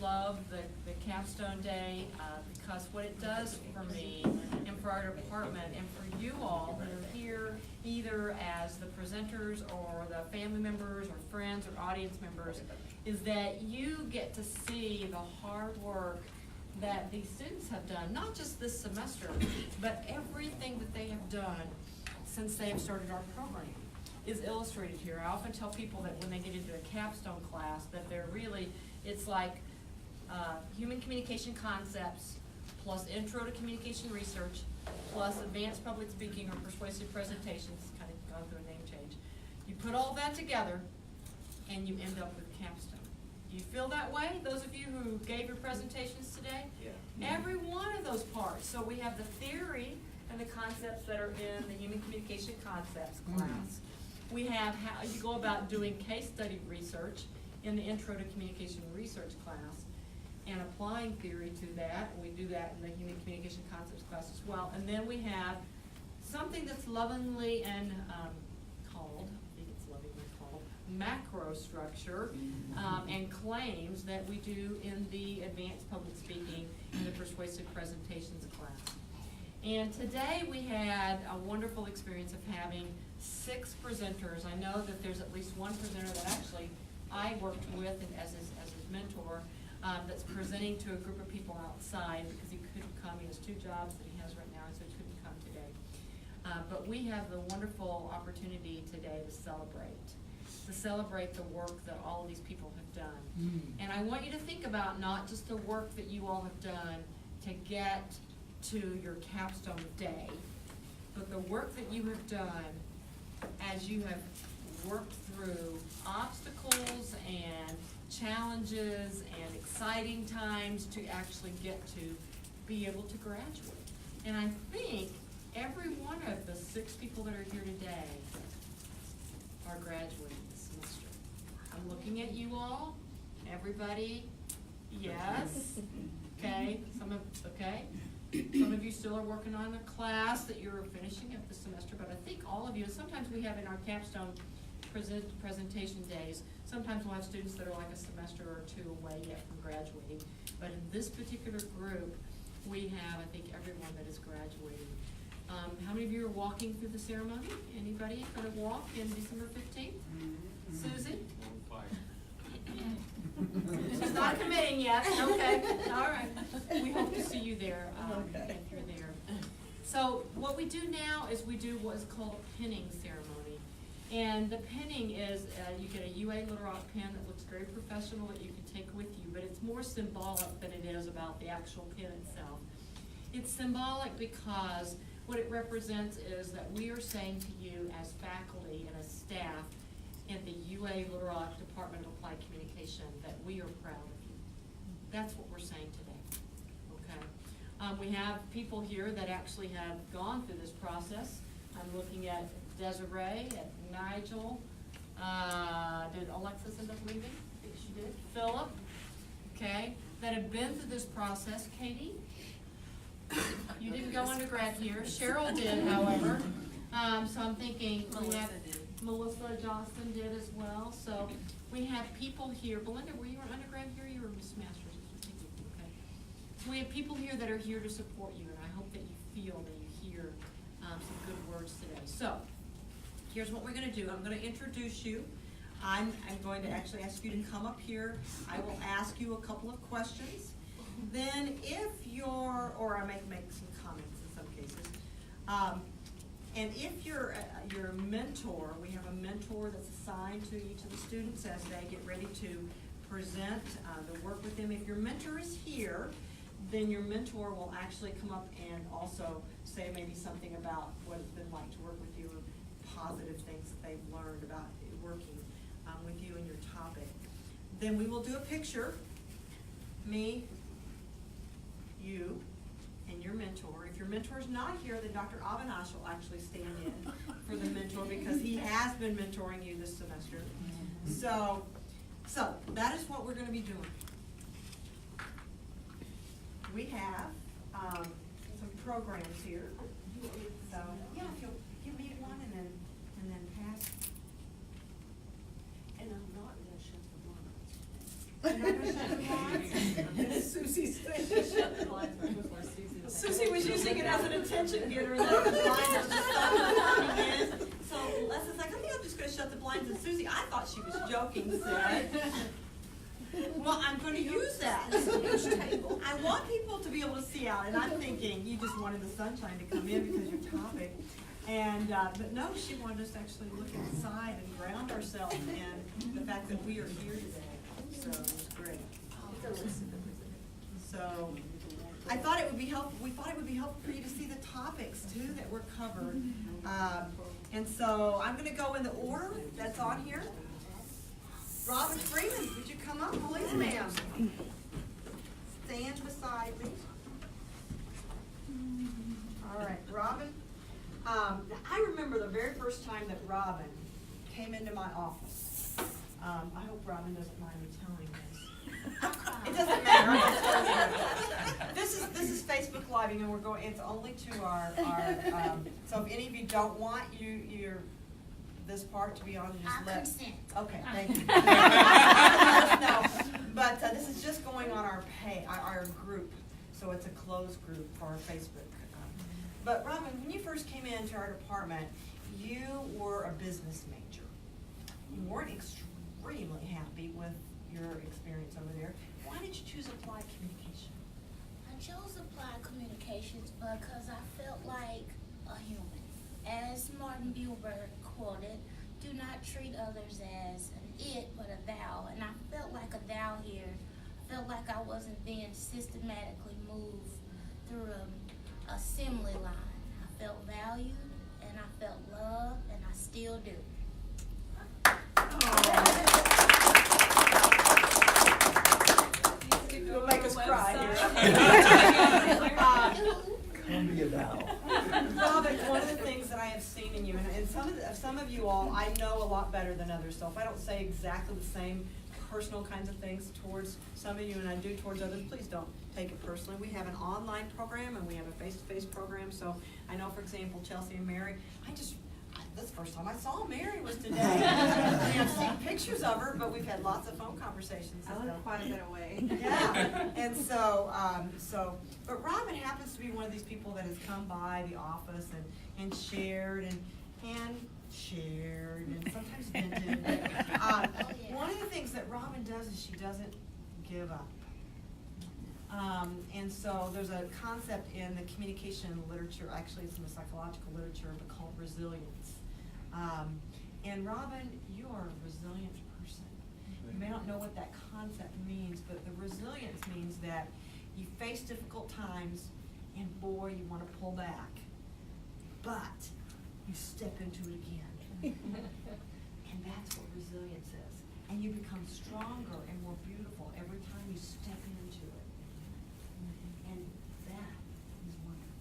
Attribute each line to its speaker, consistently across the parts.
Speaker 1: love the Capstone Day because what it does for me and for our department and for you all that are here either as the presenters or the family members or friends or audience members is that you get to see the hard work that these students have done, not just this semester, but everything that they have done since they have started our program is illustrated here. I often tell people that when they get into a capstone class that they're really, it's like human communication concepts plus intro to communication research plus advanced public speaking or persuasive presentations, kind of gone through a name change. You put all that together and you end up with capstone. Do you feel that way? Those of you who gave your presentations today? Yeah. Every one of those parts. So we have the theory and the concepts that are in the human communication concepts class. We have how you go about doing case study research in the intro to communication research class and applying theory to that. We do that in the human communication concepts class as well. And then we have something that's lovingly and called, I think it's lovingly called, macro structure and claims that we do in the advanced public speaking and the persuasive presentations class. And today we had a wonderful experience of having 6 presenters. I know that there's at least one presenter that actually I worked with as his mentor that's presenting to a group of people outside because he couldn't come. He has 2 jobs that he has right now, so he couldn't come today. But we have the wonderful opportunity today to celebrate the work that all of these people have done. And I want you to think about not just the work that you all have done to get to your capstone day, but the work that you have done as you have worked through obstacles and challenges and exciting times to actually get to be able to graduate. And I think every one of the 6 people that are here today are graduating this semester. I'm looking at you all, everybody, yes, okay, some of you still are working on a class that you're finishing up this semester, but I think all of you, sometimes we have in our capstone presentation days, sometimes we'll have students that are like a semester or 2 away yet from graduating, but in this particular group, we have, I think, everyone that is graduating. How many of you are walking through the ceremony? Anybody going to walk in December 15th? Susie? She's not committing yet. Okay, all right. We hope to see you there if you're there. So what we do now is we do what is called a pinning ceremony. And the pinning is, you get a UA Little Rock pin that looks very professional that you can take with you, but it's more symbolic than it is about the actual pin itself. It's symbolic because what it represents is that we are saying to you as faculty and as staff at the UA Little Rock Department of Applied Communication that we are proud of you. That's what we're saying today, okay? We have people here that actually have gone through this process. I'm looking at Desiree, at Nigel. Did Alexis end up leaving? I think she did. Philip, okay, that have been through this process. Katie, you didn't go undergrad here. Cheryl did, however. So I'm thinking we have Melissa Johnston did as well. So we have people here. Belinda, were you an undergrad here? You were Miss Masters. Okay. So we have people here that are here to support you, and I hope that you feel that you hear some good words today. So here's what we're going to do. I'm going to introduce you. I'm going to actually ask you to come up here. I will ask you a couple of questions. Then if you're, or I may make some comments in some cases. And if you're your mentor, we have a mentor that's assigned to each of the students as they get ready to present the work with them. If your mentor is here, then your mentor will actually come up and also say maybe something about what it's been like to work with you or positive things that they've learned about working with you and your topic. Then we will do a picture, me, you, and your mentor. If your mentor is not here, then Dr. Avinash will actually stand in for the mentor because he has been mentoring you this semester. So that is what we're going to be doing. We have some programs here. So yeah, if you'll give me one and then pass.
Speaker 2: And I'm not going to shut the blinds.
Speaker 1: You're not going to shut the blinds?
Speaker 2: attention getter that the blinds was just coming in. So Leslie's like, I think I'm just going to shut the blinds. And Susie, I thought she was joking, said, well, I'm going to use that. I want people to be able to see out. And I'm thinking, you just wanted the sunshine to come in because your topic. And, but no, she wanted us to actually look inside and ground ourselves in the fact that we are here today. So it was great. So I thought it would be helpful. We thought it would be helpful for you to see the topics too that were covered. And so I'm going to go in the order that's on here. Robin Freeman, would you come up, please, ma'am? Stand beside me. All right, Robin. I remember the very first time that Robin came into my office. I hope Robin doesn't mind me telling this. It doesn't matter. This is Facebook Live, and we're going. It's only to our so if any of you don't want your this part to be on, just let.
Speaker 3: Consent.
Speaker 2: Okay, thank you. No, but this is just going on our group, so it's a closed group for our Facebook. But Robin, when you first came into our department, you were a business major. You weren't extremely happy with your experience over there. Why did you choose applied communication?
Speaker 3: I chose applied communications because I felt like a human. As Martin Buber quoted, do not treat others as an it, but a thou. And I felt like a thou here. I felt like I wasn't being systematically moved through a assembly line. I felt valued, and I felt loved, and I still do.
Speaker 2: You'll make us cry here.
Speaker 4: Come be a thou.
Speaker 2: Robin, one of the things that I have seen in you, and some of you all I know a lot better than others, so if I don't say exactly the same personal kinds of things towards some of you and I do towards others, please don't take it personally. We have an online program and we have a face-to-face program, so I know, for example, Chelsea and Mary, this first time I saw Mary was today. I mean, I've seen pictures of her, but we've had lots of phone conversations.
Speaker 5: I live quite a bit away.
Speaker 2: Yeah, and so, but Robin happens to be one of these people that has come by the office and shared and sometimes vented. One of the things that Robin does is she doesn't give up. And so there's a concept in the communication literature, actually it's in the psychological literature, but called resilience. And Robin, you are a resilient person. You may not know what that concept means, but the resilience means that you face difficult times and boy, you want to pull back. But you step into it again. And that's what resilience is. And you become stronger and more beautiful every time you step into it. And that is wonderful.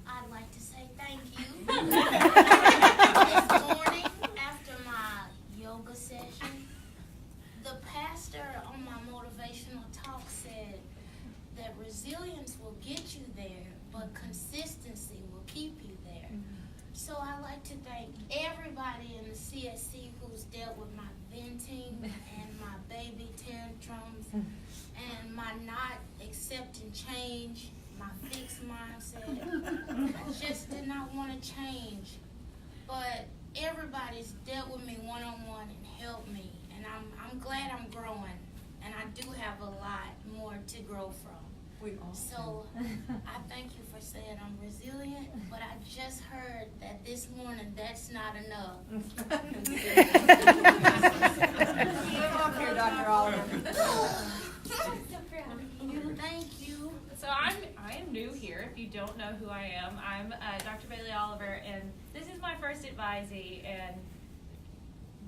Speaker 3: I'd like to say thank you. This morning, after my yoga session, the pastor on my motivational talk said that resilience will get you there, but consistency will keep you there. So I'd like to thank everybody in the CSC who's dealt with my venting and my baby tantrums and my not accepting change, my fixed mindset. I just did not want to change. But everybody's dealt with me one-on-one and helped me. And I'm glad I'm growing. And I do have a lot more to grow from. So I thank you for saying I'm resilient, but I just heard that this morning that's not enough.
Speaker 2: Come here, Dr. Oliver.
Speaker 3: Thank you.
Speaker 6: So I am new here. If you don't know who I am, I'm Dr. Bailey Oliver, and this is my first advisee, and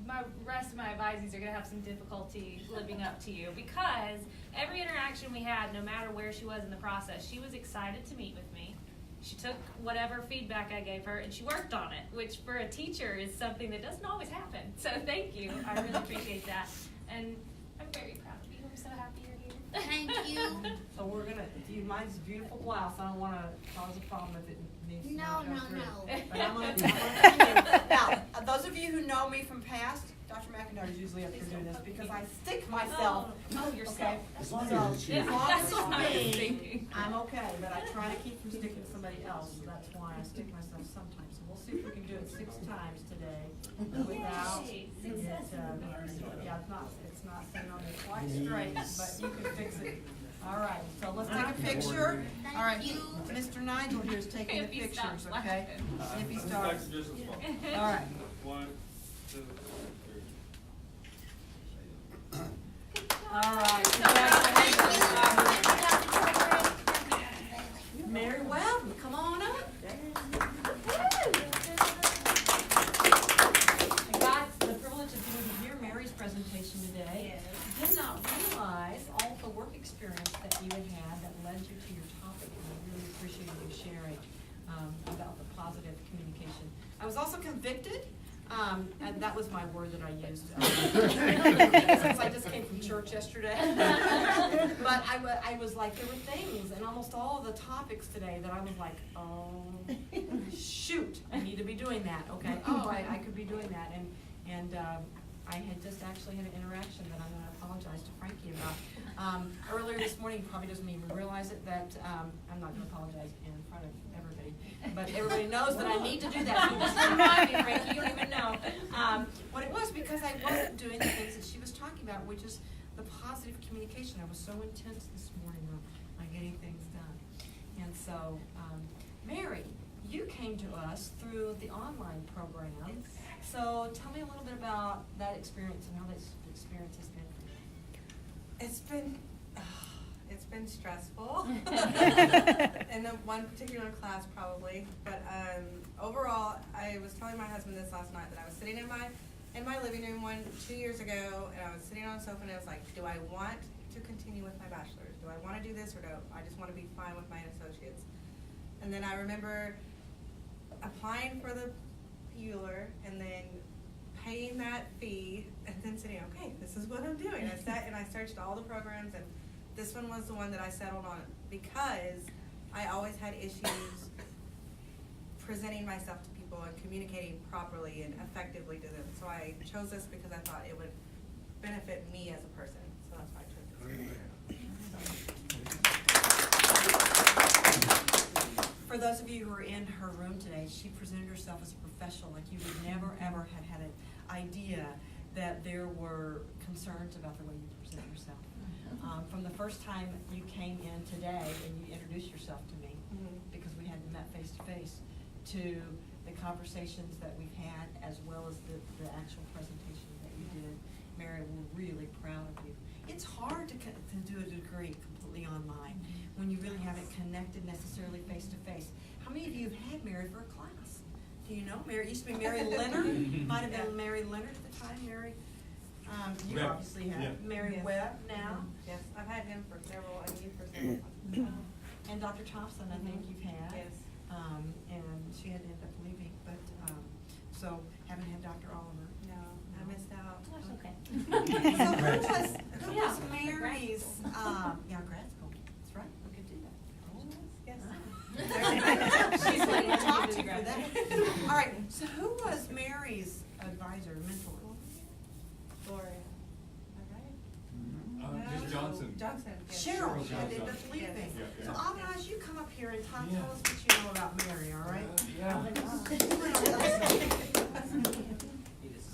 Speaker 6: my rest of my advisees are going to have some difficulty living up to you because every interaction we had, no matter where she was in the process, she was excited to meet with me. She took whatever feedback I gave her and she worked on it, which for a teacher is something that doesn't always happen. So thank you. I really appreciate that. And I'm very proud of you. I'm so happy you're here.
Speaker 3: Thank you.
Speaker 2: So we're going to, mine's a beautiful blouse. I don't want to cause a problem if it needs to
Speaker 3: No.
Speaker 2: But I'm going to Now, those of you who know me from past, Dr. McIntyre's usually up here doing this because I stick myself.
Speaker 6: Oh, yourself.
Speaker 2: Okay?
Speaker 4: As long
Speaker 2: So,
Speaker 4: as it's you.
Speaker 2: as long as
Speaker 6: That's what I was
Speaker 2: it's me,
Speaker 6: thinking.
Speaker 2: I'm okay, but I try to keep from sticking somebody else, so that's why I stick myself sometimes. So we'll see if we can do it 6 times today without
Speaker 6: Yay,
Speaker 2: it, yeah, it's not sitting on there quite straight, but you can fix it. All right, so let's take a picture. All right,
Speaker 3: Thank you.
Speaker 2: Mr. Nigel here is taking the
Speaker 6: If he
Speaker 2: pictures,
Speaker 6: stops
Speaker 2: okay?
Speaker 6: laughing.
Speaker 2: If he starts.
Speaker 5: Just a spot.
Speaker 2: All right.
Speaker 5: 1, 2, 3.
Speaker 2: All right.
Speaker 3: Thank you.
Speaker 2: Mary Webb, come on up. I got the privilege of doing to hear Mary's presentation today. Did not realize all the work experience that you had that led you to your topic, and I really appreciate you sharing about the positive communication. I was also convicted, and that was my word that I used. Since I just came from church yesterday. But I was like, there were things in almost all of the topics today that I was like, oh, shoot, I need to be doing that, okay? Oh, I could be doing that, and I had just actually had an interaction that I'm gonna apologize to Frankie about. Earlier this morning, he probably doesn't even realize it, that, I'm not gonna apologize in front of everybody, but everybody knows that I need to do that. So just remind me, Frankie, you don't even know. What it was, because I wasn't doing the things that she was talking about, which is the positive communication. I was so intense this morning on getting things done. And so, Mary, you came to us through the online program. So tell me a little bit about that experience and how that experience has been for you.
Speaker 7: It's been stressful in the one particular class probably, but overall, I was telling my husband this last night that I was sitting in my living room 2 years ago, and I was sitting on a sofa, and I was like, do I want to continue with my bachelor's? Do I want to do this, or do I just want to be fine with my associates? And then I remember applying for the Euler, and then paying that fee, and then saying, okay, this is what I'm doing. I sat and I searched all the programs, and this one was the one that I settled on because I always had issues presenting myself to people and communicating properly and effectively to them. So I chose this because I thought it would benefit me as a person. So that's why I chose this.
Speaker 2: For those of you who are in her room today, she presented herself as a professional, like you would never ever had an idea that there were concerns about the way you present yourself. From the first time you came in today and you introduced yourself to me, because we hadn't met face to face, to the conversations that we've had, as well as the actual presentation that you did, Mary, we're really proud of you. It's hard to do a degree completely online when you really haven't connected necessarily face to face. How many of you have had Mary for a class? Do you know Mary? It used to be Mary Leonard. Might have been Mary Leonard at the time. Mary, you
Speaker 5: Webb.
Speaker 2: obviously have
Speaker 5: Yeah.
Speaker 2: Mary
Speaker 7: Yes.
Speaker 2: Webb now,
Speaker 7: Yes, I've had him for several, and you for several.
Speaker 2: and Dr. Thompson. I think you've had.
Speaker 7: Yes.
Speaker 2: And she had ended up leaving, but so haven't had Dr. Oliver.
Speaker 7: No, I missed out.
Speaker 6: That's okay.
Speaker 2: So who
Speaker 6: Yeah.
Speaker 2: was Mary's? Yeah, grad school. That's right. We could do that.
Speaker 7: Yes.
Speaker 2: She's like, to talk to you for that. All right, so who was Mary's advisor, mentor?
Speaker 7: Gloria. Am I right?
Speaker 5: Ms. Johnson.
Speaker 7: Johnson. Yes.
Speaker 2: Cheryl,
Speaker 5: Cheryl
Speaker 2: had ended up
Speaker 5: Johnson.
Speaker 2: leaving.
Speaker 7: Yes.
Speaker 2: So
Speaker 5: Yeah.
Speaker 2: Avinash, you come up here and tell
Speaker 5: Yeah.
Speaker 2: us what you know about Mary, all right?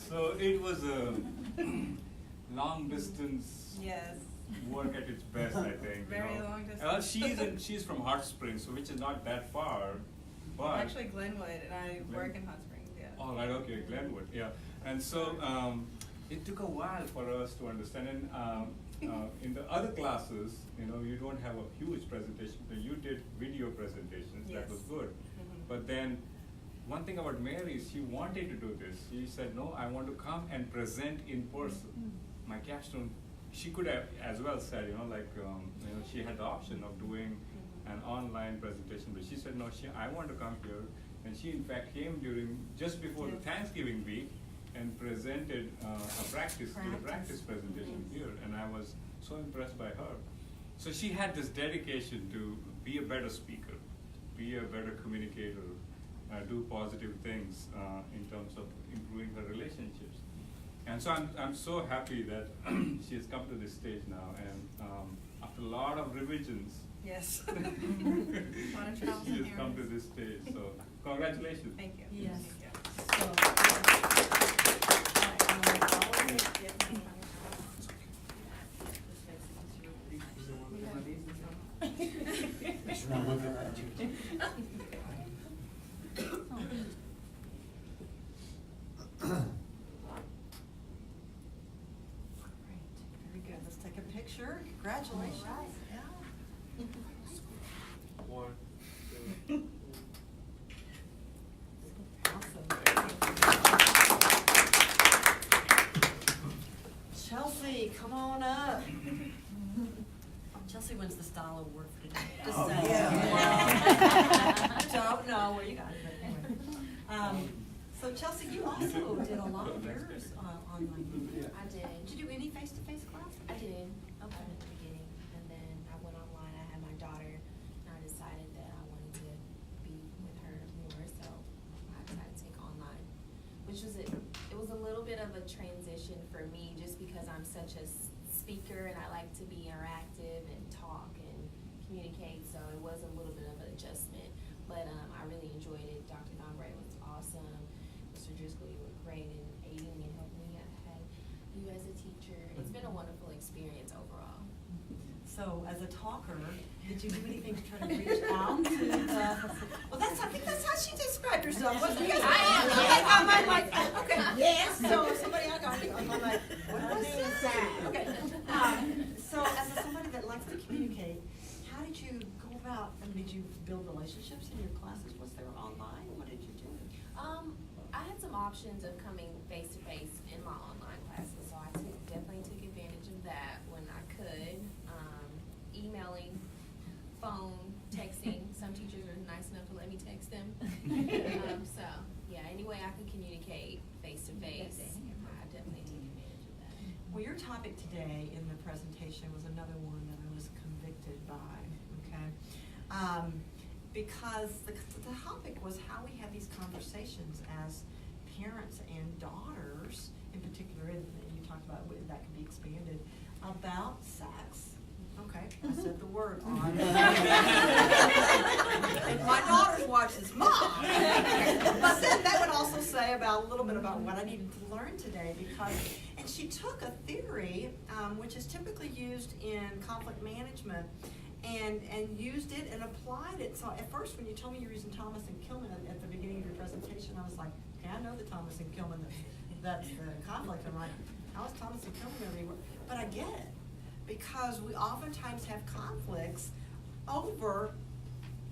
Speaker 5: So it was a long distance
Speaker 7: Yes.
Speaker 5: work at its best, I think.
Speaker 7: Very
Speaker 5: you know.
Speaker 7: long distance.
Speaker 5: She's from Hot Springs, so which is not that far, but.
Speaker 7: Actually Glenwood, and I work in Hot Springs, yeah.
Speaker 5: All right, okay, Glenwood, yeah. And so it took a while for us to understand. And in the other classes, you know, you don't have a huge presentation, but you did video presentations. That
Speaker 7: Yes.
Speaker 5: was good.
Speaker 7: Mhm.
Speaker 5: But then, one thing about Mary is she wanted to do this. She said, no, I want to come and present in person. My capstone, she could have as well said, you know, like, you know, she had the option of doing an online presentation, but she said, no, I want to come here. And she in fact came just before the
Speaker 7: Yes.
Speaker 5: Thanksgiving week and presented a practice presentation here. And I was so impressed by her. So she had this dedication to be a better speaker, be a better communicator, do positive things in terms of improving her relationships. And so I'm so happy that she has come to this stage now, and after a lot of revisions,
Speaker 7: Yes.
Speaker 5: she has come to this stage. So congratulations.
Speaker 7: Thank you.
Speaker 2: Yes.
Speaker 7: Thank you.
Speaker 2: Very good. Let's take a picture. Congratulations.
Speaker 4: One,
Speaker 2: Chelsea, come on up. Chelsea wins the style award for today. Just
Speaker 4: Oh,
Speaker 2: saying.
Speaker 4: yeah.
Speaker 2: Don't know where you got it, but anyway. So Chelsea, you also did a lot of yours online.
Speaker 4: Yeah.
Speaker 8: I did.
Speaker 2: Did you do any face-to-face classes?
Speaker 8: I did.
Speaker 2: Okay.
Speaker 8: At the beginning, and then I went online. I had my daughter, and I decided that I wanted to be with her more, so I decided to take online, which was it was a little bit of a transition for me, just because I'm such a speaker and I like to be interactive and talk and communicate. So it was a little bit of an adjustment, but I really enjoyed it. Dr. Thombre was awesome. Mr. Driscoll, you were great in aiding me and helping me. I had you as a teacher. It's been a wonderful experience overall.
Speaker 2: So as a talker, did you do anything to try to reach out to well, I think that's how she described herself, wasn't it? I'm like, okay, yes, so somebody I got, I'm like, what was that? Okay. So as somebody that likes to communicate, how did you go about, and did you build relationships in your classes? Was there online? What did you do?
Speaker 8: I had some options of coming face to face in my online classes, so I definitely took advantage of that when I could. Emailing, phone, texting. Some teachers are nice enough to let me text them. So yeah, any way I could communicate face to face, I definitely took advantage of that.
Speaker 2: Well, your topic today in the presentation was another one that I was convicted by, okay? Because the topic was how we have these conversations as parents and daughters, in particular, and you talked about that could be expanded, about sex. Okay, I said the word on. And my daughters watch this, Mom. But then that would also say about a little bit about what I needed to learn today, because, and she took a theory, which is typically used in conflict management, and used it and applied it. So at first, when you told me you were using Thomas and Kilman at the beginning of your presentation, I was like, okay, I know the Thomas and Kilman, that's the conflict. I'm like, how is Thomas and Kilman going to work? But I get it. Because we oftentimes have conflicts over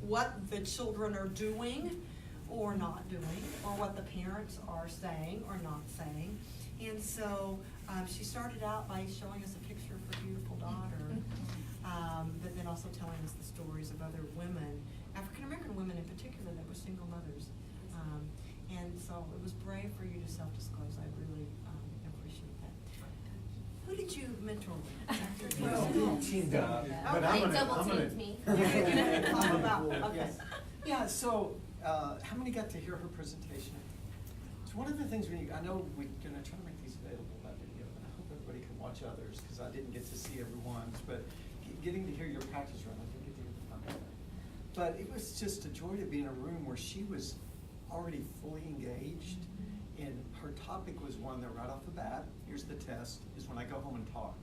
Speaker 2: what the children are doing or not doing, or what the parents are saying or not saying. And so she started out by showing us a picture of her beautiful daughter, but then also telling us the stories of other women, African-American women in particular, that were single mothers. And so it was brave for you to self-disclose. I really appreciate that. Who did you mentor with?
Speaker 4: Well, we teamed up, but
Speaker 8: They
Speaker 4: I'm gonna.
Speaker 8: double teamed me.
Speaker 2: Talk about, okay.
Speaker 4: Yeah, so, how many got to hear her presentation? So one of the things I know we're gonna try to make these available by video, and I hope everybody can watch others, because I didn't get to see everyone's, but getting to hear your practice run, I didn't get to hear the fun of it. But it was just a joy to be in a room where she was already fully engaged, and her topic was one that right off the bat, here's the test, is when I go home and talk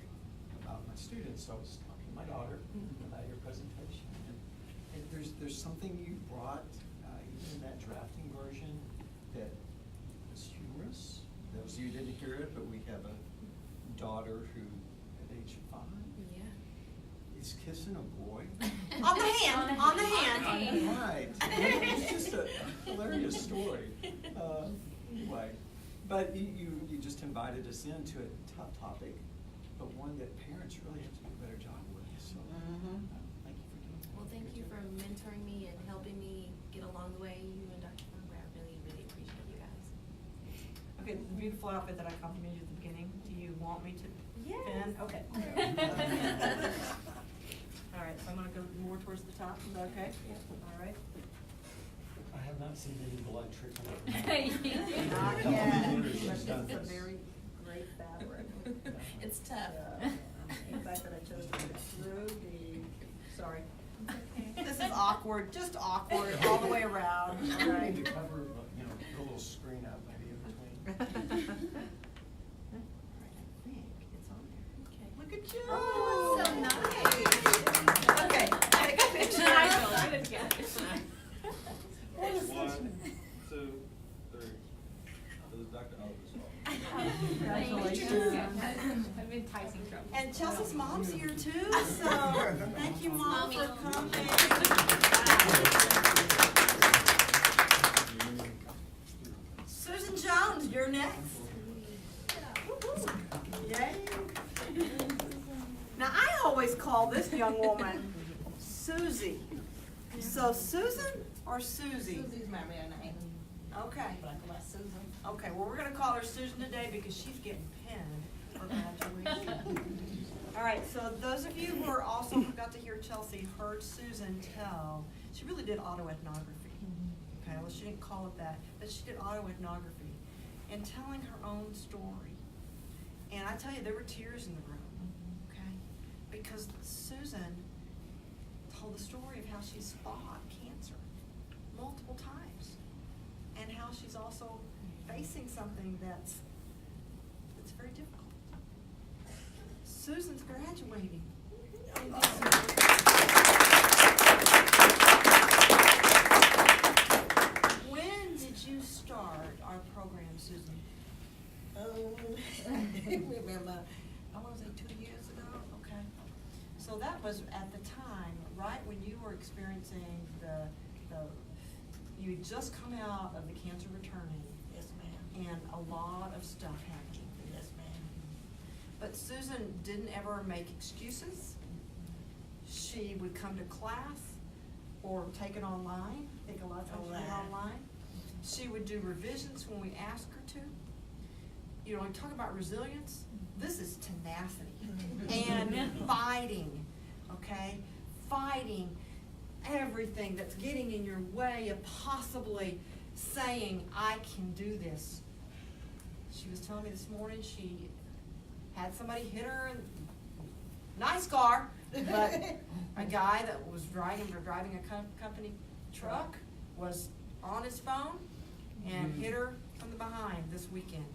Speaker 4: about my students. So I was talking to my daughter about your presentation. And there's something you brought, even in that drafting version, that was humorous. Those of you who didn't hear it, but we have a daughter who, at age 5, is kissing a boy.
Speaker 2: On the hand, on the hand.
Speaker 4: Right. It's just a hilarious story. Anyway, but you just invited us into a tough topic, but one that parents really have to do a better job with. So thank you for doing that.
Speaker 8: Well, thank you for mentoring me and helping me get along the way. You and Dr. Thombre, I really, really appreciate you guys.
Speaker 2: Okay, the beautiful outfit that I complimented you at the beginning. Do you want me to?
Speaker 8: Yes.
Speaker 2: Pin? Okay. All right, so I'm gonna go more towards the top. Is that okay? All right.
Speaker 9: I have not seen any blood trickle.
Speaker 2: Not yet. But this is a very great The fact that I chose to put Rudy, sorry. This is awkward, just awkward, all the way around, all
Speaker 4: We
Speaker 2: right?
Speaker 4: need to cover, you know, put a little screen out maybe in between.
Speaker 2: I think it's on there.
Speaker 8: Okay.
Speaker 2: Look at you.
Speaker 8: Oh,
Speaker 2: so
Speaker 8: nice.
Speaker 2: Okay, take a picture.
Speaker 10: One, two, three. This is Dr. Oliver's fault.
Speaker 2: Congratulations.
Speaker 6: I'm enticing trouble.
Speaker 2: And Chelsea's mom's here too, so thank you, Mom, for coming. Susan Jones, you're next. Yay. Now, I always call this young woman Susie. So Susan or Susie?
Speaker 7: Susie's my real name.
Speaker 2: Okay.
Speaker 7: But I go by Susan.
Speaker 2: Okay, well, we're gonna call her Susan today because she's getting pinned for graduation. All right, so those of you who are also got to hear Chelsea heard Susan tell, she really did autoethnography. Okay, well, she didn't call it that, but she did autoethnography and telling her own story. And I tell you, there were tears in the room, okay? Because Susan told the story of how she's fought cancer multiple times and how she's also facing something that's very difficult. Susan's graduating. When did you start our program, Susan?
Speaker 7: Remember,
Speaker 2: I want to say 2 years ago. Okay. So that was at the time, right when you were experiencing you had just come out of the cancer returning.
Speaker 7: yes, ma'am.
Speaker 2: And a lot of stuff happening.
Speaker 7: Yes, ma'am.
Speaker 2: But Susan didn't ever make excuses. She would come to class or take it online. I think a lot of times she did online. She would do revisions when we asked her to. You know, when we talk about resilience, this is tenacity and fighting, okay? Fighting everything that's getting in your way of possibly saying, I can do this. She was telling me this morning she had somebody hit her, and nice car, but a guy that was driving a company truck was on his phone and hit her from the behind this weekend.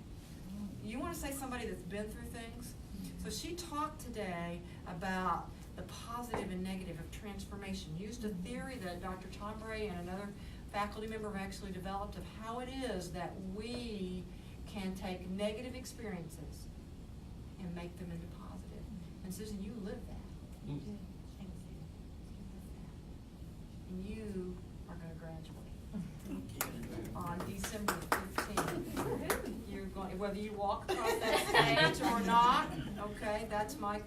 Speaker 2: You want to say somebody that's been through things? So she talked today about the positive and negative of transformation, used a theory that Dr. Thombre and another faculty member have actually developed of how it is that we can take negative experiences and make them into positive. And Susan, you live that. And you are going to graduate on December 15th. You're going, whether you walk across that stage or not, okay, that's my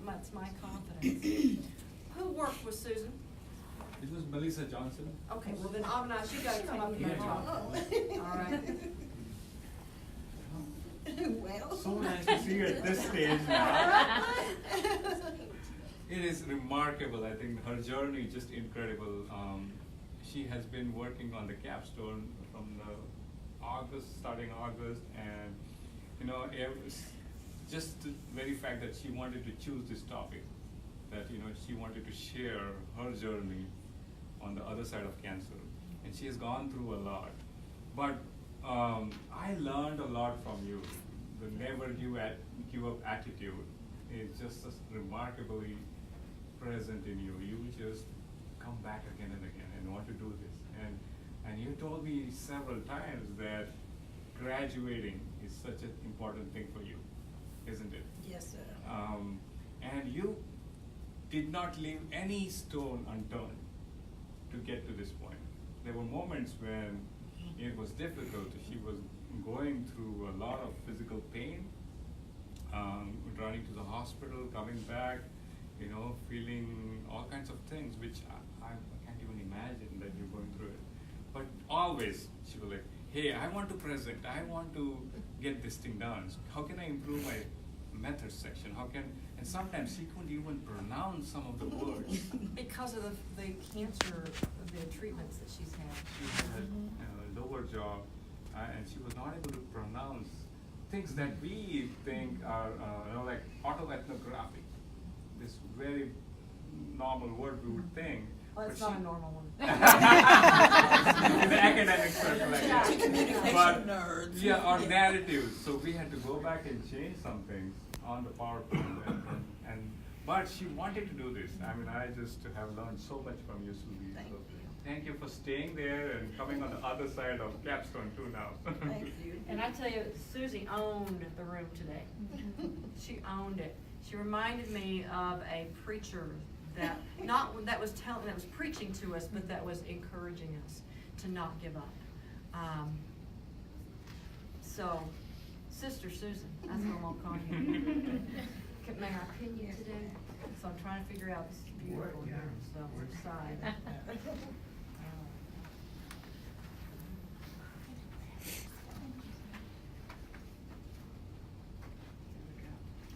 Speaker 2: confidence. Who worked with Susan?
Speaker 5: It was Melissa Johnson.
Speaker 2: Okay, well then Avinash, you gotta come up here and talk. All right.
Speaker 7: Well.
Speaker 5: So nice to see you at this stage now. It is remarkable. I think her journey is just incredible. She has been working on the Capstone from starting August, and you know, just the very fact that she wanted to choose this topic, that you know she wanted to share her journey on the other side of cancer, and she has gone through a lot. But I learned a lot from you. The never give up attitude is just remarkably present in you. You just come back again and again and want to do this. And you told me several times that graduating is such an important thing for you, isn't it?
Speaker 7: Yes, sir.
Speaker 5: And you did not leave any stone unturned to get to this point. There were moments when it was difficult. She was going through a lot of physical pain, running to the hospital, coming back, you know, feeling all kinds of things, which I can't even imagine that you're going through it. But always, she was like, hey, I want to present, I want to get this thing done. So how can I improve my method section? And sometimes she couldn't even pronounce some of the words.
Speaker 2: Because of the cancer, the treatments that she's had.
Speaker 5: She had a lower jaw, and she was not able to pronounce things that we think are, like autoethnographic, this very normal word we would think.
Speaker 2: Well,
Speaker 5: but
Speaker 2: it's not
Speaker 5: she-
Speaker 2: a normal one.
Speaker 5: In the academic circle, like
Speaker 2: Yeah.
Speaker 5: that.
Speaker 2: Communication
Speaker 5: But,
Speaker 2: nerds.
Speaker 5: yeah, or narratives. So we had to go back and change some things on the PowerPoint. But she wanted to do this. I mean, I just have learned so much from you, Susie.
Speaker 2: Thank
Speaker 5: so
Speaker 2: you.
Speaker 5: Thank you for staying there and coming on the other side of Capstone too now.
Speaker 2: Thank you. And I tell you, Susie owned the room today. She owned it. She reminded me of a preacher that that was preaching to us, but that was encouraging us to not give up. So, Sister Susan, that's what I'm calling you. May I pin you today? So I'm trying to figure out this beautiful here, so which side.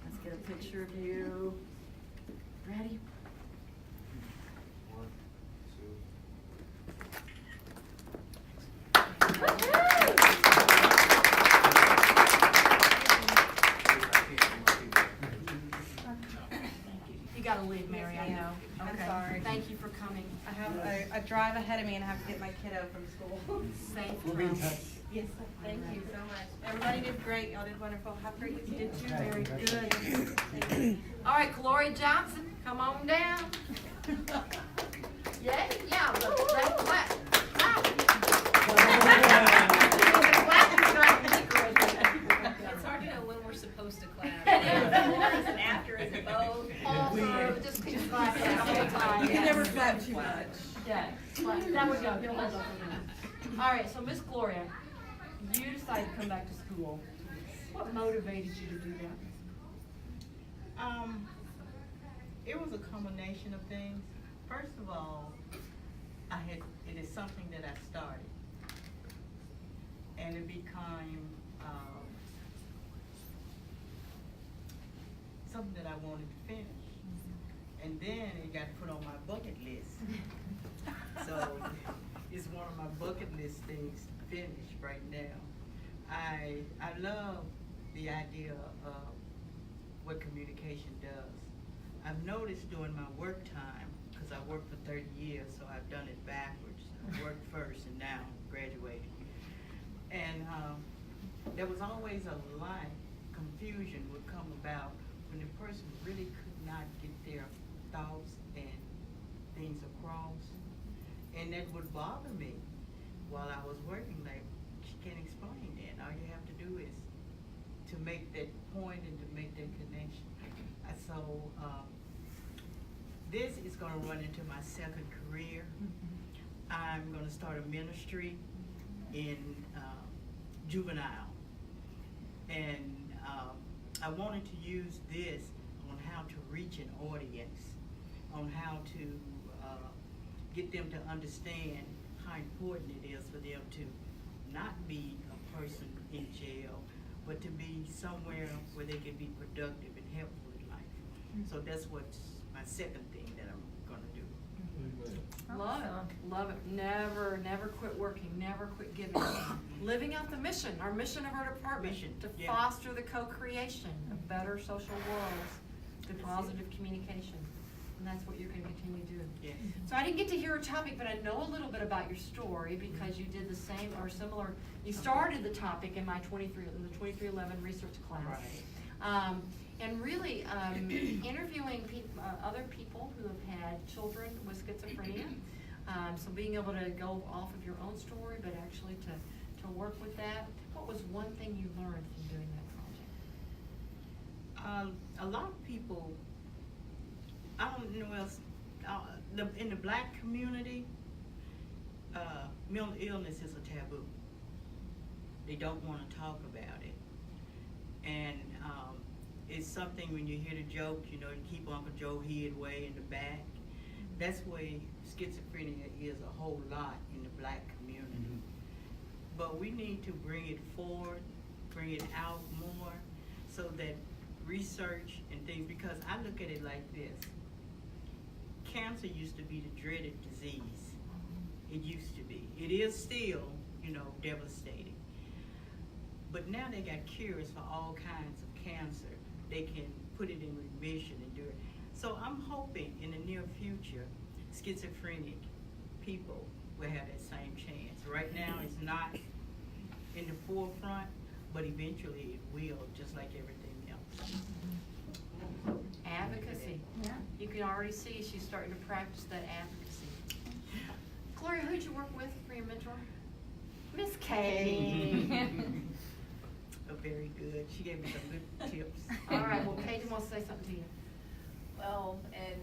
Speaker 2: Let's get a picture of you. Ready?
Speaker 10: One, two.
Speaker 2: You gotta leave, Mary, I know.
Speaker 7: I'm
Speaker 2: Okay.
Speaker 7: sorry.
Speaker 2: Thank you for coming.
Speaker 7: I have a drive ahead of me and I have to get my kiddo from school.
Speaker 2: Safe
Speaker 9: We'll be in
Speaker 2: travels.
Speaker 9: touch.
Speaker 7: Yes, thank you so much. Everybody did great. Y'all did wonderful. Have a great week.
Speaker 2: You did too,
Speaker 9: Okay,
Speaker 2: very
Speaker 9: congratulations.
Speaker 2: good. All right, Gloria Johnson, come on down. Yeah, yeah, but that's flat.
Speaker 6: It's hard to know when we're supposed to clap. Is it after, is it both?
Speaker 2: Also, just keep clapping the whole time.
Speaker 7: You never clap too much.
Speaker 2: Yeah, clap. There we go. Good one. All right, so Miss Gloria, you decided to come back to school. What motivated you to do that?
Speaker 11: It was a combination of things. First of all, it is something that I started. And it became something that I wanted to finish. And then it got put on my bucket list. So it's one of my bucket list things to finish right now. I love the idea of what communication does. I've noticed during my work time, because I worked for 30 years, so I've done it backwards. I worked first and now graduated. And there was always a lot, confusion would come about when the person really could not get their thoughts and things across. And that would bother me while I was working, like, she can't explain that. All you have to do is to make that point and to make that connection. So this is gonna run into my second career. I'm gonna start a ministry in juvenile. And I wanted to use this on how to reach an audience, on how to get them to understand how important it is for them to not be a person in jail, but to be somewhere where they can be productive and helpful in life. So that's what's my second thing that I'm gonna do.
Speaker 2: Love it, love it. Never quit working, never quit giving. Living out the mission, our mission of our department,
Speaker 11: Mission,
Speaker 2: to
Speaker 11: yeah.
Speaker 2: foster the co-creation of better social worlds through positive communication. And that's what you're gonna continue doing.
Speaker 11: Yes.
Speaker 2: So I didn't get to hear a topic, but I know a little bit about your story because you did the same or similar, you started the topic in my the 2311 research class.
Speaker 11: Right.
Speaker 2: And really interviewing other people who have had children with schizophrenia. So being able to go off of your own story, but actually to work with that. What was one thing you learned from doing that project?
Speaker 11: A lot of people, I don't know else, in the black community, mental illness is a taboo. They don't want to talk about it. And it's something when you hear the joke, you know, you keep Uncle Joe head way in the back. That's why schizophrenia is a whole lot in the black community.
Speaker 9: Mhm.
Speaker 11: But we need to bring it forward, bring it out more, so that research and things, because I look at it like this. Cancer used to be the dreaded disease. It used to be. It is still, you know, devastating. But now they got cures for all kinds of cancer. They can put it in remission and do it. So I'm hoping in the near future, schizophrenic people will have that same chance. Right now, it's not in the forefront, but eventually it will, just like everything else.
Speaker 1: Advocacy.
Speaker 6: Yeah.
Speaker 1: You can already see she's starting to practice that advocacy. Gloria, who'd you work with for your mentor? Miss Katie.
Speaker 11: Very good. She gave me some good tips.
Speaker 1: All right, well, Katie wants to say something to you.
Speaker 6: Well, and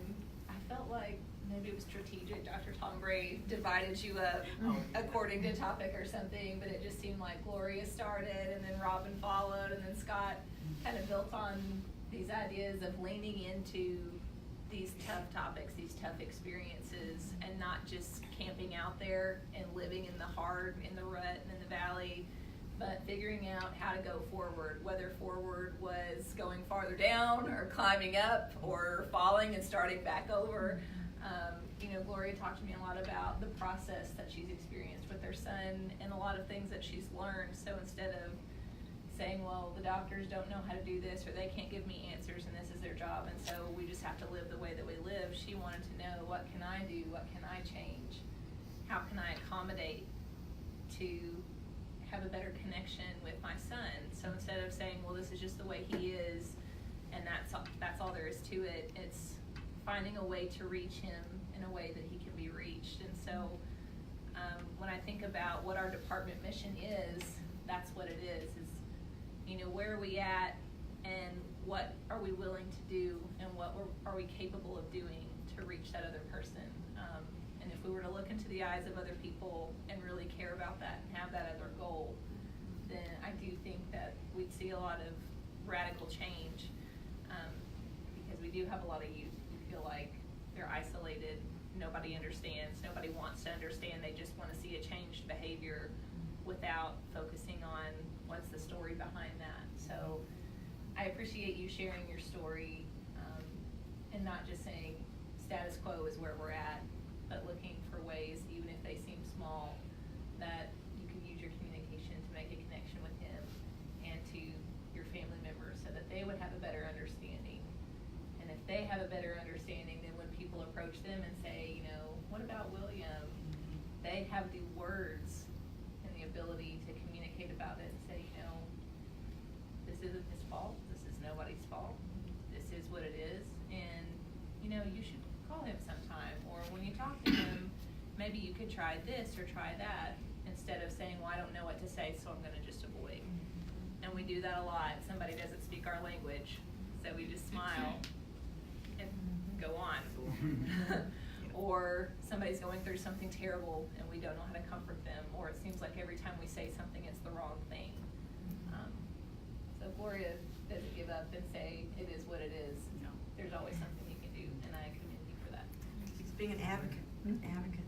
Speaker 6: I felt like maybe it was strategic. Dr. Thombre divided you up according to topic or something, but it just seemed like Gloria started, and then Robin followed, and then Scott kind of built on these ideas of leaning into these tough topics, these tough experiences, and not just camping out there and living in the hard, in the rut, and in the valley, but figuring out how to go forward, whether forward was going farther down or climbing up or falling and starting back over. Gloria talked to me a lot about the process that she's experienced with her son and a lot of things that she's learned. So instead of saying, well, the doctors don't know how to do this or they can't give me answers and this is their job and so we just have to live the way that we live, she wanted to know, what can I do? What can I change? How can I accommodate to have a better connection with my son? So instead of saying, well, this is just the way he is and that's all there is to it, it's finding a way to reach him in a way that he can be reached. And so when I think about what our department mission is, that's what it is where are we at and what are we willing to do and what are we capable of doing to reach that other person. And if we were to look into the eyes of other people and really care about that and have that as our goal, then I do think that we'd see a lot of radical change because we do have a lot of youth who feel like they're isolated, nobody understands, nobody wants to understand, they just want to see a changed behavior without focusing on what's the story behind that. So I appreciate you sharing your story and not just saying status quo is where we're at, but looking for ways, even if they seem small, that you can use your communication to make a connection with him and to your family members so that they would have a better understanding. And if they have a better understanding, then when people approach them and say, what about William? They have the words and the ability to communicate about it and say, this isn't his fault, this is nobody's fault, this is what it is, and you should call him sometime, or when you talk to him, maybe you could try this or try that, instead of saying, well, I don't know what to say, so I'm going to just avoid. And we do that a lot. Somebody doesn't speak our language, so we just smile and go on. Or somebody's going through something terrible and we don't know how to comfort them, or it seems like every time we say something it's the wrong thing. So Gloria doesn't give up and say it is what it is. No. There's always something you can do, and I commend you for that.
Speaker 2: She's being an advocate. Advocate.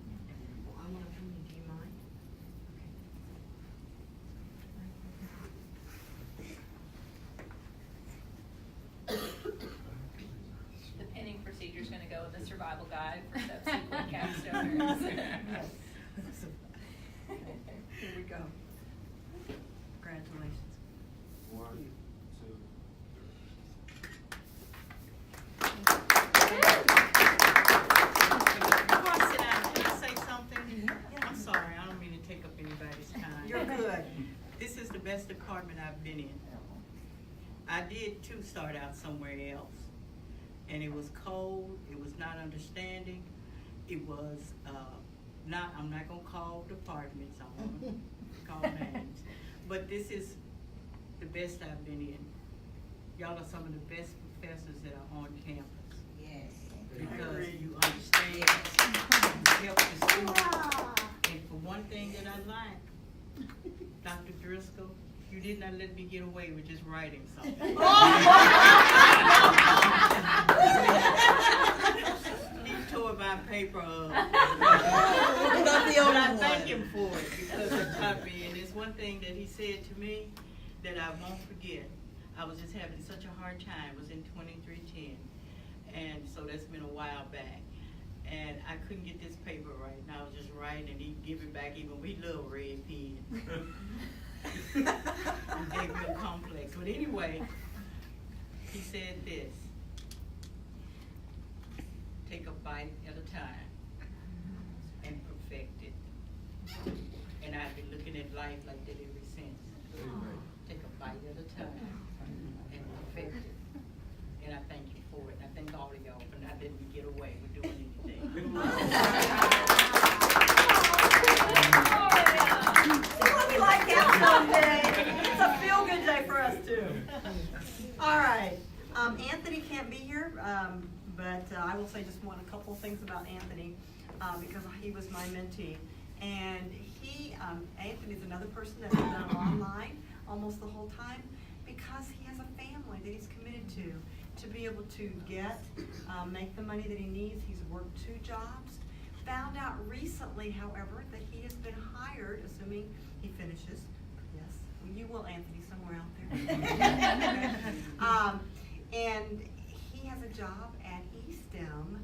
Speaker 2: Well, I want to come in. Do you mind?
Speaker 6: The pinning procedure is going to go in the survival guide for subsequent capstoners.
Speaker 2: Yes. Here we go. Congratulations.
Speaker 10: 1, 2, 3.
Speaker 11: Before I sit down, can I say something? I'm sorry, I don't mean to take up anybody's time.
Speaker 2: You're good.
Speaker 11: This is the best department I've been in. I did too start out somewhere else. And it was cold, it was not understanding, it was I'm not gonna call departments, I won't call names. But this is the best I've been in. Y'all are some of the best professors that are on campus.
Speaker 2: Yes.
Speaker 11: Because you understand, you help the students. And for one thing that I like, Dr. Driscoll, you did not let me get away with just writing something. He tore my paper up. But I thank him for it because it taught me. And it's one thing that he said to me that I won't forget. I was just having such a hard time. It was in 2310. And so that's been a while back. And I couldn't get this paper right. And I was just writing and he'd give it back even with little red pen. It gave me a complex. But anyway, he said this: take a bite at a time and perfect it. And I've been looking at life like that ever since. Take a bite at a time and perfect it. And I thank you for it. And I thank all of y'all for not letting me get away with doing anything.
Speaker 2: See what we like Capstone Day. It's a feel-good day for us too. All right, Anthony can't be here, but I will say just a couple of things about Anthony because he was my mentee, and Anthony's another person that's done online almost the whole time because he has a family that he's committed to be able to make the money that he needs. He's worked 2 jobs. Found out recently, however, that he has been hired, assuming he finishes. Yes, you will, Anthony, somewhere out there. And he has a job at ESTEM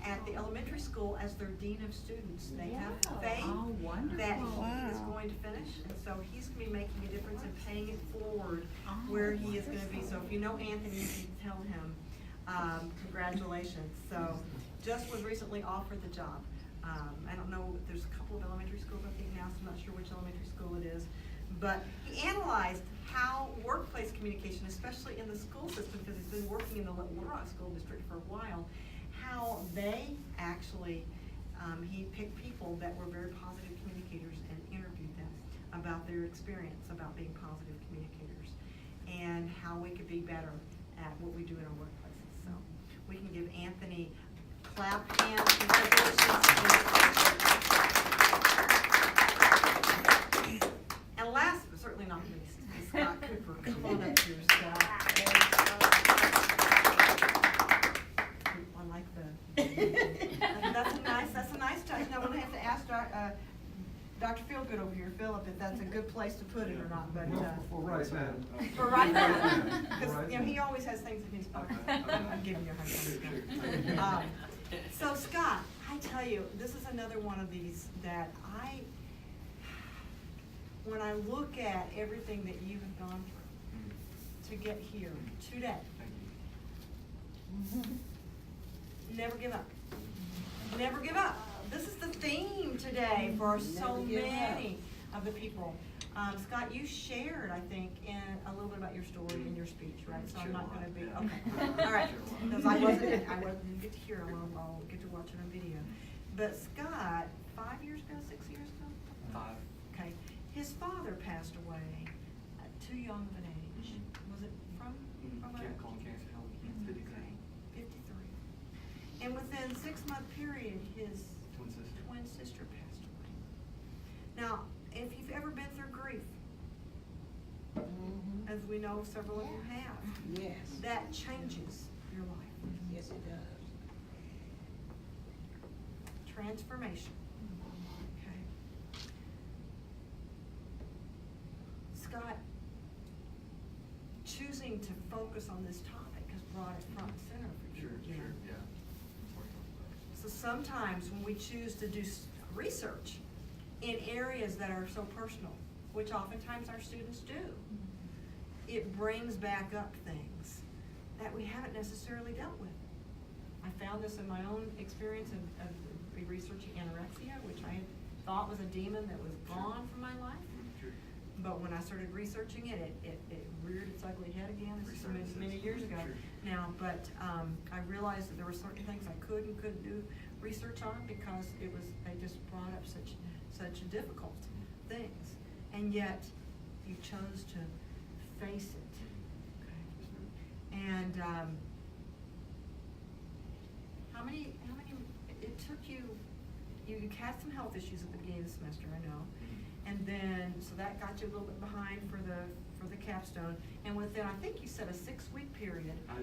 Speaker 2: at the elementary school as their dean of students. They have faith that he is going to finish, and so he's going to be making a difference and paying it forward where he is going to be. So if you know Anthony, you can tell him congratulations. So just was recently offered the job. I don't know, there's a couple of elementary schools I think now, so I'm not sure which elementary school it is. But he analyzed how workplace communication, especially in the school system, because he's been working in the Little Rock School District for a while, how they actually, he picked people that were very positive communicators and interviewed them about their experience about being positive communicators and how we could be better at what we do in our workplaces. So we can give Anthony clap hands. And last but certainly not least, Scott Cooper. Come on up here, Scott. I like the. That's a nice touch. Now I'm gonna have to ask Dr. Feelgood over here, Philip, if that's a good place to put it or not. But
Speaker 4: For right now.
Speaker 2: for right now, because he always has things in his pocket. I'm giving you a hard time. So Scott, I tell you, this is another one of these that when I look at everything that you have gone through to get here today, never give up. Never give up. This is the theme today for so many of the people. Scott, you shared, I think, in a little bit about your story in your speech, right? So I'm not going to be okay. All right, because I didn't get to hear it. I'll get to watch it on video. But Scott, 5 years ago, 6 years ago,
Speaker 10: 5.
Speaker 2: Okay, his father passed away at too young of an age. Was it from
Speaker 10: Colon cancer,
Speaker 2: okay, 53. And within a 6-month period, his twin sister passed away. Now, if you've ever been through grief, as we know several of you have,
Speaker 11: Yes.
Speaker 2: that changes your life.
Speaker 11: Yes, it does.
Speaker 2: Transformation. Okay. Scott, choosing to focus on this topic has brought it front and center for you.
Speaker 10: Yeah.
Speaker 2: So sometimes when we choose to do research in areas that are so personal, which oftentimes our students do, it brings back up things that we haven't necessarily dealt with. I found this in my own experience of researching anorexia, which I thought was a demon that was gone from my life. But when I started researching it, it reared its ugly head again. This is many years ago now. But I realized that there were certain things I could and couldn't do research on because they just brought up such difficult things. And yet, you chose to face it. Okay. And how many? It took you had some health issues at the beginning of the semester, I know. And then, so that got you a little bit behind for the capstone. And within, I think you said a 6-week period.
Speaker 10: I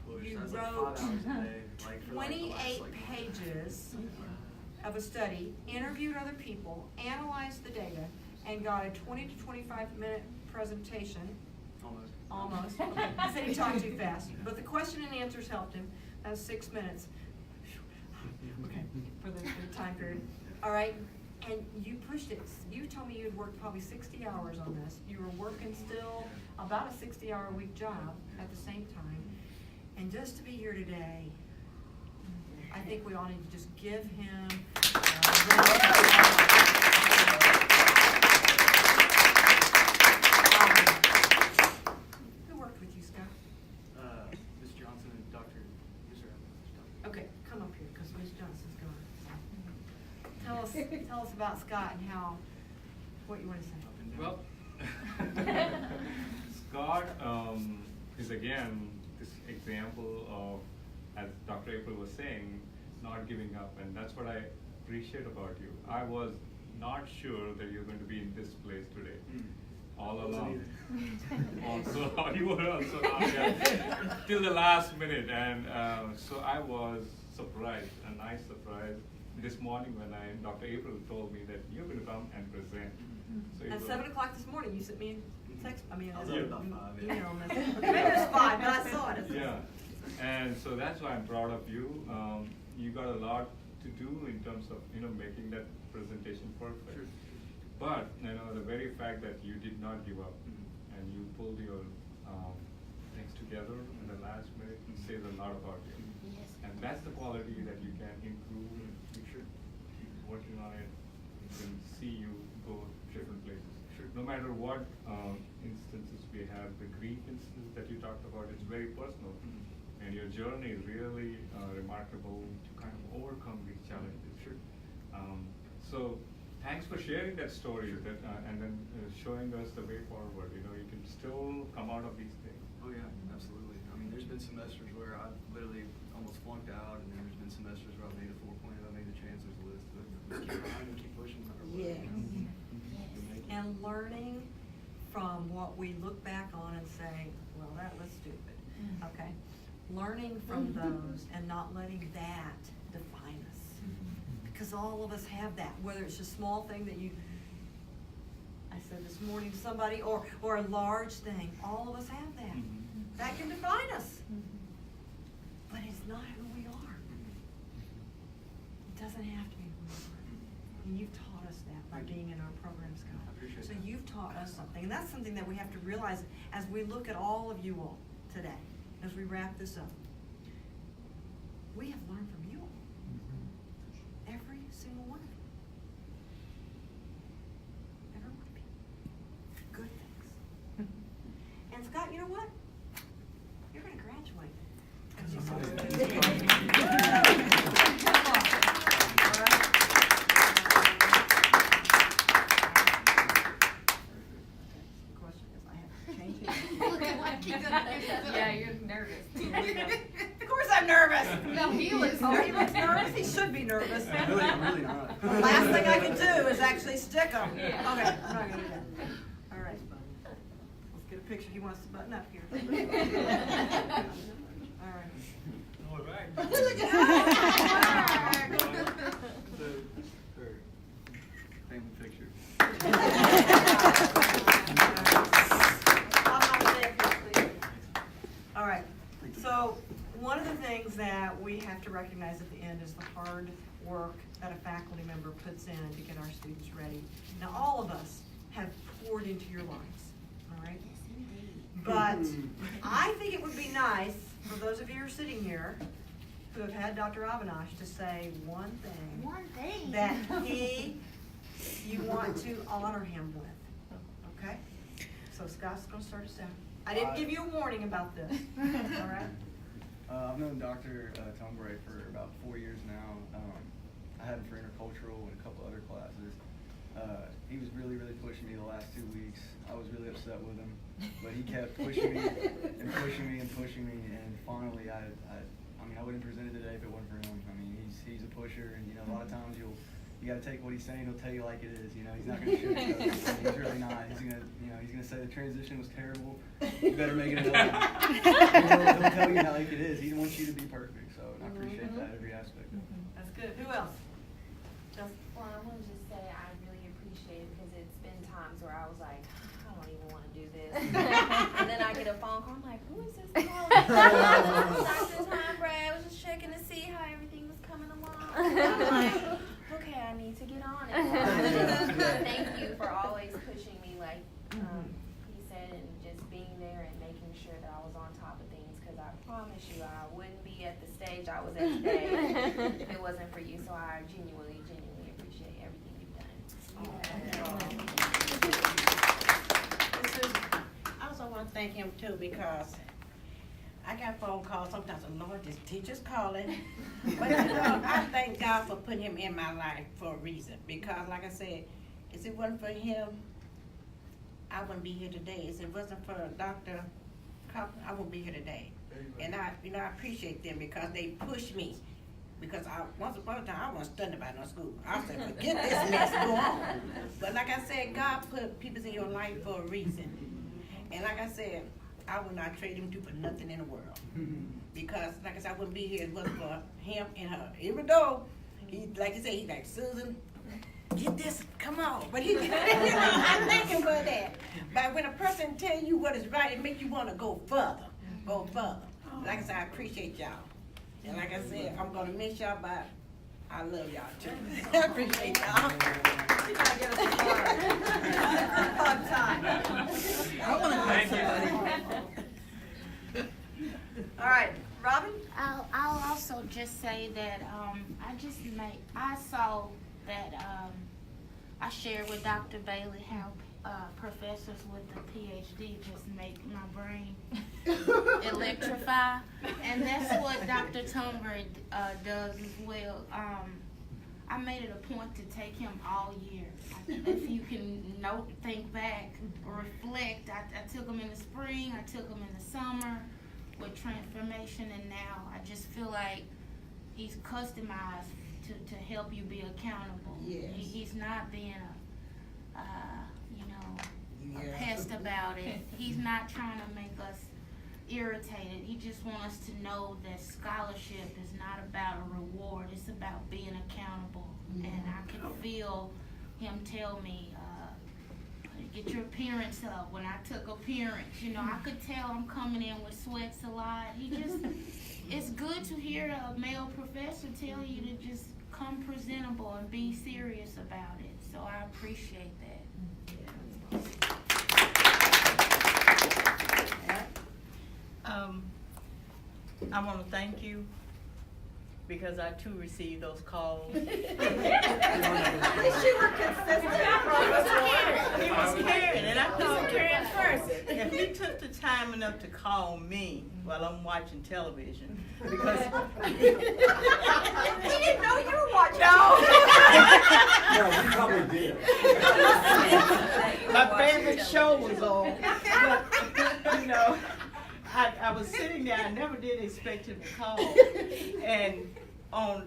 Speaker 10: pushed.
Speaker 2: You
Speaker 10: I was
Speaker 2: wrote
Speaker 10: 5 hours a day, for
Speaker 2: 28 pages of a study, interviewed other people, analyzed the data, and got a 20 to 25-minute presentation. Almost. Okay. He said he talked too fast, but the question and answers helped him. That was 6 minutes. Okay, for the time period. All right. And you pushed it. You told me you had worked probably 60 hours on this. You were working still about a 60-hour-a-week job at the same time. And just to be here today, I think we all need to just give him who worked with you, Scott?
Speaker 10: Ms. Johnson and Dr. Yes, sir.
Speaker 2: Okay, come up here, because Ms. Johnson's gone. Tell us about Scott and what you want to say.
Speaker 5: Well, Scott is again this example of, as Dr. April was saying, not giving up, and that's what I appreciate about you. I was not sure that you're going to be in this place today, all along. Also, you were also not there till the last minute, and so I was surprised, a nice surprise, this morning when Dr. April told me that you're going to come and present. So it
Speaker 2: At
Speaker 5: was-
Speaker 2: 7 o'clock this morning, you sent me a text,
Speaker 10: I was
Speaker 2: a
Speaker 10: up about 5, yeah.
Speaker 2: email message. Maybe it was 5, but I saw it.
Speaker 5: Yeah, and so that's why I'm proud of you. You got a lot to do in terms of, making that presentation perfect.
Speaker 10: Sure.
Speaker 5: But, the very fact that you did not give up and you pulled your things together in the last minute says a lot about you.
Speaker 3: Yes.
Speaker 5: And that's the quality that you can improve and you should keep working on it. You can see you go different places. No matter what instances we have, the grief instance that you talked about, it's very personal. And your journey is really remarkable to kind of overcome these challenges. So thanks for sharing that story and then showing us the way forward. You can still come out of these things.
Speaker 10: Oh yeah, absolutely. I mean, there's been semesters where I've literally almost flunked out, and then there's been semesters where I made a 4.0, I made the chancellor's list, but just keep trying and keep pushing. No matter what,
Speaker 2: Yes.
Speaker 3: Yes.
Speaker 2: And learning from what we look back on and say, well, that was stupid, okay? Learning from those and not letting that define us. Because all of us have that, whether it's a small thing that I said this morning to somebody, or a large thing, all of us have that. That can define us. But it's not who we are. It doesn't have to be who we are. And you've taught us that by being in our program, Scott.
Speaker 10: I appreciate
Speaker 2: So
Speaker 10: that.
Speaker 2: you've taught us something, and that's something that we have to realize as we look at all of you all today, as we wrap this up. We have learned from you all. Every single one of you. Every one of you. Good things. And Scott, you know what? You're going to graduate.
Speaker 6: Yeah, you're nervous.
Speaker 2: Of course I'm nervous.
Speaker 6: No, he looks
Speaker 2: Oh, he
Speaker 6: nervous.
Speaker 2: looks nervous? He should be nervous.
Speaker 10: I'm really not.
Speaker 2: The last thing I can do is actually stick him.
Speaker 6: Yeah.
Speaker 2: Okay, I'm not gonna do that. All right. Let's get a picture. He wants to button up here. All right.
Speaker 5: All right.
Speaker 2: Look at
Speaker 10: So, family picture.
Speaker 2: All right, so one of the things that we have to recognize at the end is the hard work that a faculty member puts in to get our students ready. Now, all of us have poured into your lives, all right?
Speaker 3: Yes, indeed.
Speaker 2: But I think it would be nice for those of you who are sitting here who have had Dr. Avinash to say one thing
Speaker 3: One thing.
Speaker 2: that you want to honor him with, okay? So Scott's gonna start us out. I didn't give you a warning about this, all right?
Speaker 12: I've known Dr. Thombre for about 4 years now. I had him for intercultural and a couple other classes. He was really, really pushing me the last 2 weeks. I was really upset with him, but he kept pushing me and pushing me and pushing me, and finally I wouldn't present it today if it wasn't for him. I mean, he's a pusher, and a lot of times you got to take what he's saying. He'll tell you like it is. He's not going to sugarcoat it. He's really not. He's gonna say the transition was terrible. You better make it another. He'll tell you like it is. He wants you to be perfect. So I appreciate that every aspect of it.
Speaker 2: That's good. Who else? Justin?
Speaker 8: Well, I want to just say I really appreciate it because it's been times where I was like, I don't even want to do this. And then I get a phone call. I'm like, who is this calling? Dr. Thombre. I was just checking to see how everything was coming along. And I'm like, okay, I need to get on it. Thank you for always pushing me, like he said, and just being there and making sure that I was on top of things, because I promise you I wouldn't be at the stage I was at today if it wasn't for you. So I genuinely appreciate everything you've done.
Speaker 13: I also want to thank him too, because I got phone calls sometimes, Lord, this teacher's calling. But you know, I thank God for putting him in my life for a reason. Because like I said, if it wasn't for him, I wouldn't be here today. If it wasn't for Dr. Carpenter, I wouldn't be here today. And I appreciate them because they pushed me. Because once upon a time, I wasn't studying about no school. I said, forget this mess, go on. But like I said, God put people in your life for a reason. And like I said, I would not trade him for nothing in the world. Because, like I said, I wouldn't be here if it wasn't for him and her. Even though, like you said, he's like, Susan, get this, come on. But he, I thank him for that. But when a person tell you what is right, it makes you want to go further. Like I said, I appreciate y'all. And like I said, I'm going to miss y'all, but I love y'all too. I appreciate y'all.
Speaker 2: You gotta get us a card. Hard time. I want to hug somebody. All right, Robin?
Speaker 3: I'll also just say that I saw that I shared with Dr. Bailey how professors with a PhD just make my brain electrify, and that's what Dr. Thombre does as well. I made it a point to take him all year. If you can think back, reflect, I took him in the spring, I took him in the summer with transformation, and now I just feel like he's customized to help you be accountable.
Speaker 13: Yes.
Speaker 3: He's not being a pest about it. He's not trying to make us irritated. He just wants us to know that scholarship is not about a reward. It's about being accountable. And I can feel him tell me, get your appearance up. When I took appearance, I could tell I'm coming in with sweats a lot. It's good to hear a male professor tell you to just come presentable and be serious about it. So I appreciate that.
Speaker 11: I want to thank you because I too received those calls.
Speaker 2: At least you were consistent.
Speaker 11: He was caring, and I thought caring first. If he took the time enough to call me while I'm watching television, because
Speaker 2: He didn't know you were watching.
Speaker 9: No, we probably did.
Speaker 11: my favorite show was on. But, I was sitting there. I never did expect him to call. And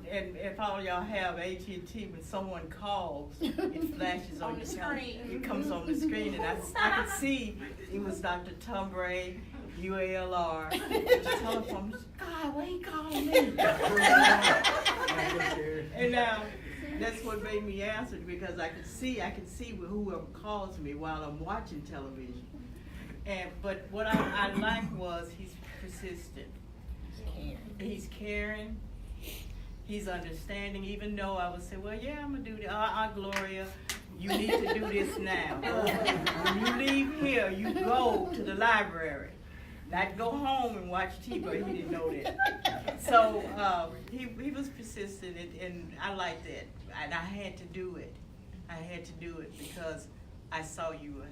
Speaker 11: if all y'all have AT&T, when someone calls, it flashes on the screen. It comes on the screen, and I could see it was Dr. Thombre, UALR. The telephone. God, why he calling me? And now that's what made me answer, because I could see whoever calls me while I'm watching television. But what I liked was he's persistent. He's caring. He's understanding, even though I would say, well, yeah, I'm going to do that. Gloria, you need to do this now. When you leave here, you go to the library. Not go home and watch TV. He didn't know that. So he was persistent, and I liked that. And I had to do it. I had to do it because I saw you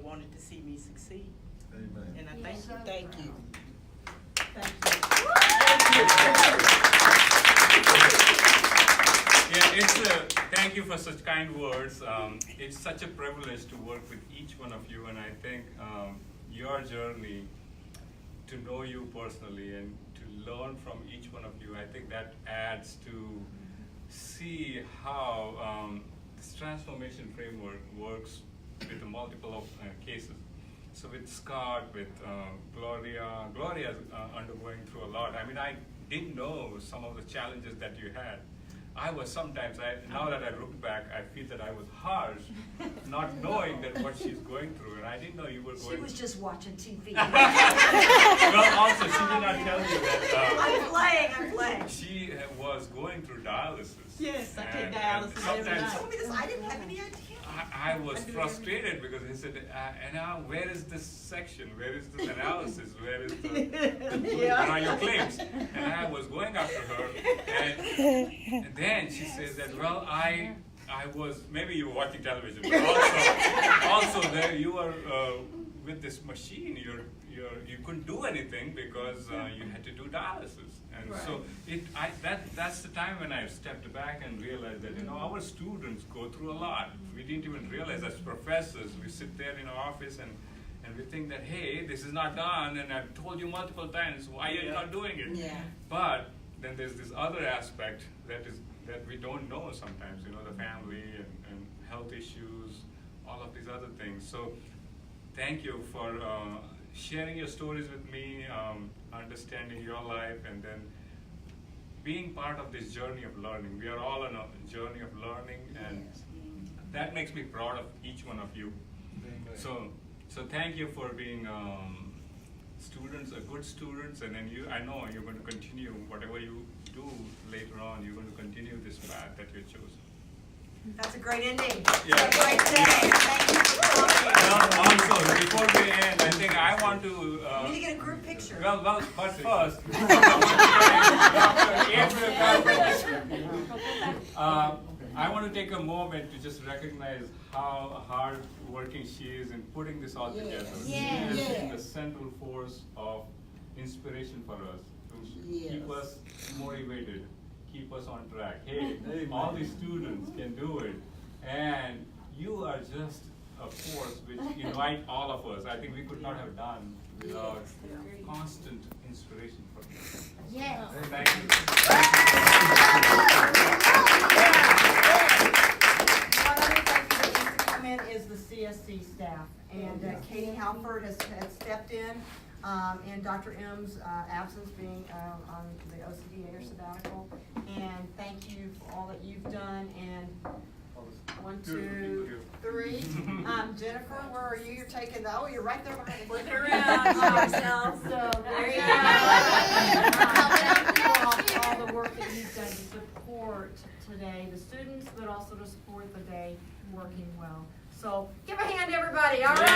Speaker 11: wanted to see me succeed.
Speaker 9: Amen.
Speaker 11: And I thank you.
Speaker 13: Thank you.
Speaker 5: Thank you for such kind words. It's such a privilege to work with each one of you, and I think your journey to know you personally and to learn from each one of you, I think that adds to see how this transformation framework works with the multiple of cases. So with Scott, with Gloria's undergoing through a lot. I mean, I didn't know some of the challenges that you had. I was sometimes, now that I look back, I feel that I was harsh, not knowing that what she's going through, and I didn't know you were going.
Speaker 2: She was just watching TV.
Speaker 5: Well, also, she did not tell you that.
Speaker 2: I'm playing.
Speaker 5: She was going through dialysis.
Speaker 11: Yes, I take
Speaker 5: And
Speaker 11: dialysis every
Speaker 5: sometimes
Speaker 11: night.
Speaker 2: Told me this, I didn't have any idea.
Speaker 5: I was frustrated because he said, Anna, where is this section? Where is this analysis? Where is where are your claims? And I was going after her, and then she says that, well, I was, maybe you were watching television, but also there you were with this machine, you couldn't do anything because you had to do dialysis. And so that's the time when I stepped back and realized that, our students go through a lot. We didn't even realize as professors, we sit there in our office and we think that, hey, this is not done, and I've told you multiple times, why are you not doing it?
Speaker 13: Yeah.
Speaker 5: But then there's this other aspect that we don't know sometimes, the family and health issues, all of these other things. So thank you for sharing your stories with me, understanding your life, and then being part of this journey of learning. We are all on a journey of learning, and that makes me proud of each one of you. So thank you for being students, good students, and then I know you're going to continue whatever you do later on. You're going to continue this path that you chose.
Speaker 2: That's a great ending.
Speaker 5: Yeah.
Speaker 2: Have a great day. Thank you for coming.
Speaker 5: Also, before we end, I think I want to.
Speaker 2: We need to get a group picture.
Speaker 5: Well, but first, I want to take a moment to just recognize how hard working she is in putting this all together. She has been the central force of inspiration for us to keep us motivated, keep us on track. Hey, all these students can do it, and you are just a force which invite all of us. I think we could not have done without constant inspiration from you.
Speaker 3: Yes.
Speaker 5: Thank you.
Speaker 2: One other thank you that needs to come in is the CSC staff. And Katie Halford has stepped in Dr. M's absence being on the OCDA or sabbatical. And thank you for all that you've done. And 1, 2, 3. Jennifer, where are you? You're taking you're right there behind the
Speaker 1: Flipping around yourself.
Speaker 2: So there you go. Thank you all the work that you've done to support today, the students, but also to support the day working well. So give a hand, everybody. All right.